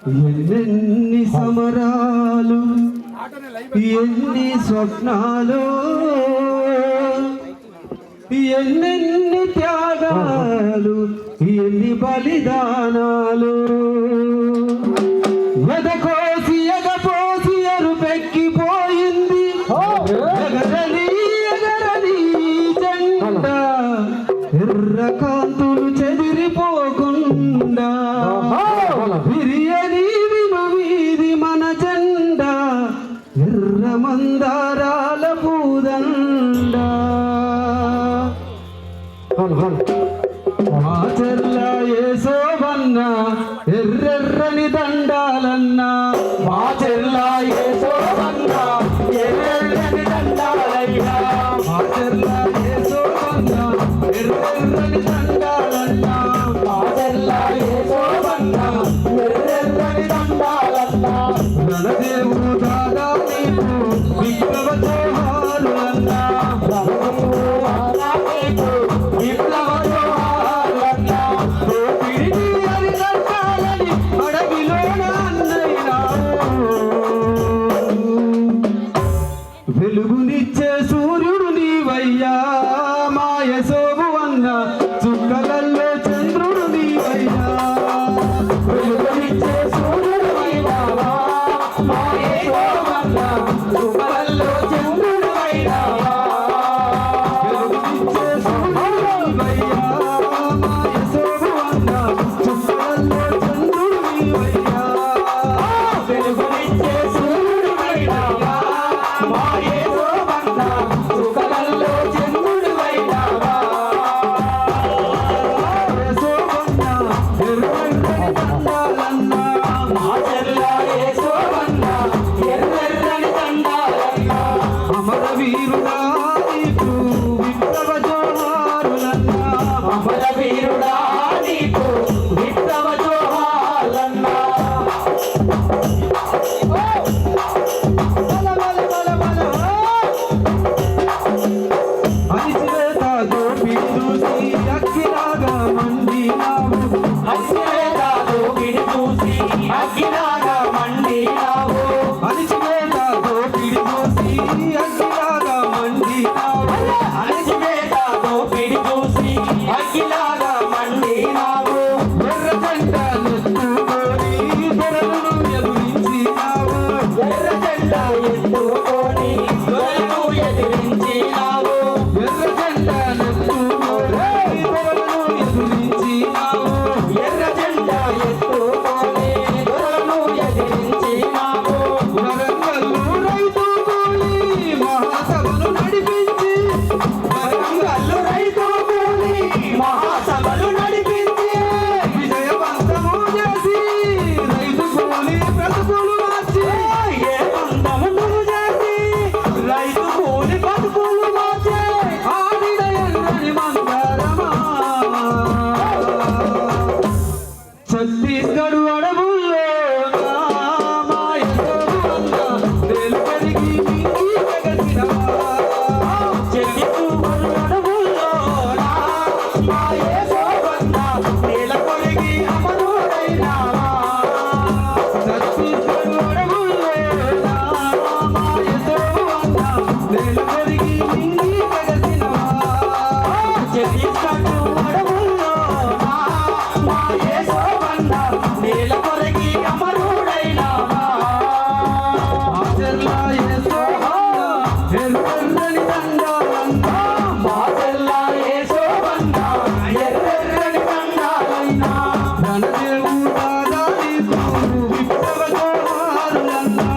ఎన్నెన్ని సమరాలు ఎన్ని స్వప్నాలు ఎన్నెన్ని త్యాగాలు ఎన్ని బలిదానాలు ఎదకోసి ఎగపోసి ఎరుపెక్కిపోయింది ఎగరని ఎగరని జెండా ఎర్ర కాంతులు చెదిరిపోకుండా బిర్యానీ విమవీది మన జెండా ఎర్ర మందారాల పూదండ మా చెల్ల యేసోవన్న ఎర్రెర్రని దండాలన్నా మా చెల్ల యేసోవన్న ఎర్రెర్రని దండాలయ్యా మా చెల్ల యేసోవన్న ఎర్రెర్రని దండాలన్నా మా చెల్ల యేసోవన్న ఎర్రెర్రని దండాలన్నా రణదేవుడు దాదా నీకు విప్లవ జోహారులన్నా రణదేవుడు దాదా నీకు విప్లవ జోహారులన్నా దోపిడిని అరికట్టాలని అడవిలోన అన్నయ్యావు వెలుగునిచ్చే సూర్యుడు నీవయ్యా మా యెసోవు అన్న చుక్కలల్లో చంద్రుడు నీవయ్యా వెలుగునిచ్చే సూర్యుడు నీవయ్యా మా యెసోవు అన్న చుక్కలల్లో చంద్రుడు నీవయ్యా వెలుగునిచ్చే సూర్యుడు నీవయ్యా మా యెసోవు అన్న చుక్కలల్లో చంద్రుడు నీవయ్యా వెలుగునిచ్చే సూర్యుడు నీవయ్యా మా యెసోవు అన్న చుక్కలల్లో చంద్రుడు నీవయ్యా అమరవీరుడా నీకు విప్లవ జోహారులన్నా అమరవీరుడా నీకు విప్లవ జోహారులన్నా అణిచివేత దోపిడి చూసి అగ్గిలాగా మండినావు అణిచివేత దోపిడి చూసి అగ్గిలాగా మండినావు అణిచివేత దోపిడి చూసి అగ్గిలాగా మండినావు అణిచివేత దోపిడి చూసి అగ్గిలాగా మండినావు ఎర్ర జెండా ఎత్తుకొని దొరలను ఎదురించినావు ఎర్ర జెండా ఎత్తుకొని దొరలను ఎదిరించినావు ఎర్ర జెండా ఎత్తుకొని దొరలను ఎదిరించినావు ఎర్ర జెండా ఎత్తుకొని దొరలను ఎదిరించినావు వరంగల్లు రైతు కూలి మహాసభలు నడిపించి వరంగల్లు రైతు కూలి మహాసభలు నడిపించి విజయవంతము చేసి రైతు కూలి బ్రతుకులు మార్చి ఏ బంధమును చేసి రైతు కూలి బ్రతుకులు మార్చి ఆడిన ఎర్రని మందరమా ఛత్తీస్గఢ్ అడవుల్లో మా యెసోవు అన్న నేలు పెరిగి మింగి ఎగసినవా ఛత్తీస్గఢ్ అడవుల్లో మా యెసోవు అన్న నేల కొరిగి అమరుడైనావా ఛత్తీస్గఢ్ అడవుల్లో మా యెసోవు అన్న నేల కొరిగి మింగి ఎగసినవా ఛత్తీస్గఢ్ అడవుల్లో మా యెసోవు అన్న నేల కొరిగి అమరుడైనావా మా చెల్ల యేసోవు అన్న ఎర్రెర్రని దండాలన్నా మా చెల్ల యేసోవు అన్న ఎర్రెర్రని దండాలన్నా రణదేవుడు దాదా నీకు విప్లవ జోహారులన్నా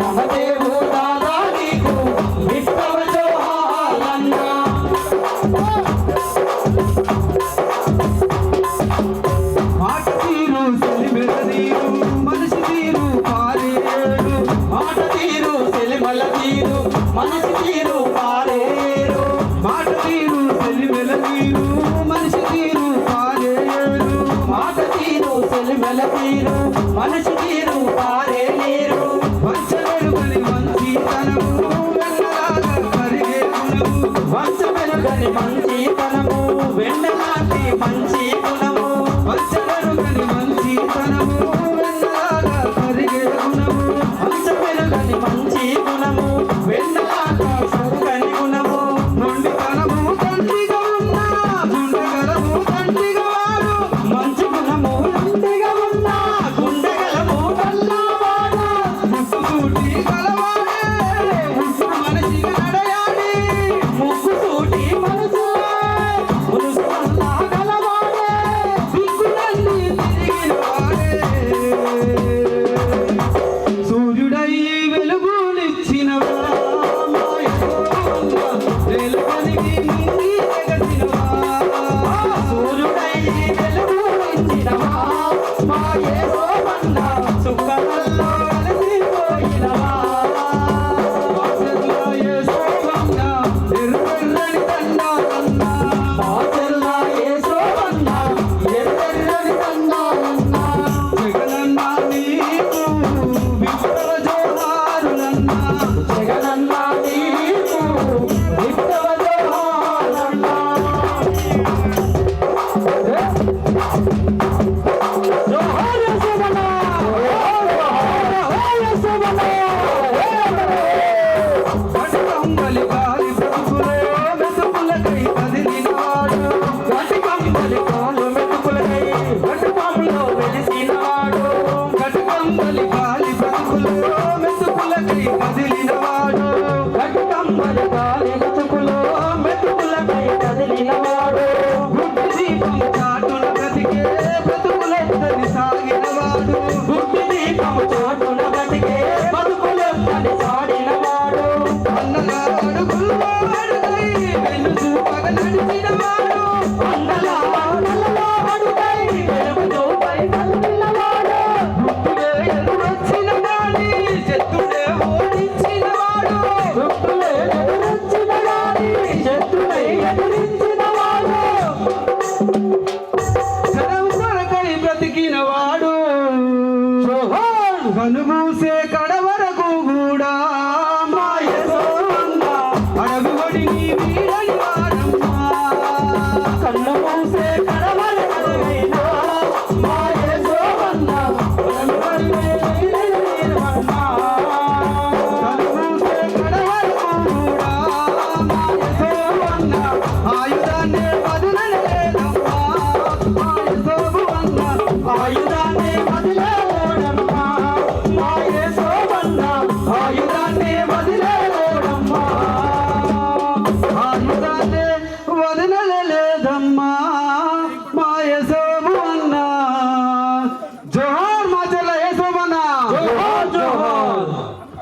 రణదేవుడు దాదా నీకు విప్లవ జోహారులన్నా మాట తీరు సెలిమెల తీరు మనిషి తీరు పారేరు మాట తీరు సెలిమెల తీరు మనిషి తీరు పారేరు మాట తీరు సెలిమెల తీరు మనిషి తీరు పారేరు మాట తీరు సెలిమెల తీరు మనిషి తీరు పారేరు వంచవెలుగని మంచితనము వెన్నలాగా కరిగే గుణము వంచవెలుగని మంచితనము వెన్నలాంటి మంచి గుణము వంచవెలుగని మంచితనము వెన్నలాగా ఎత్తున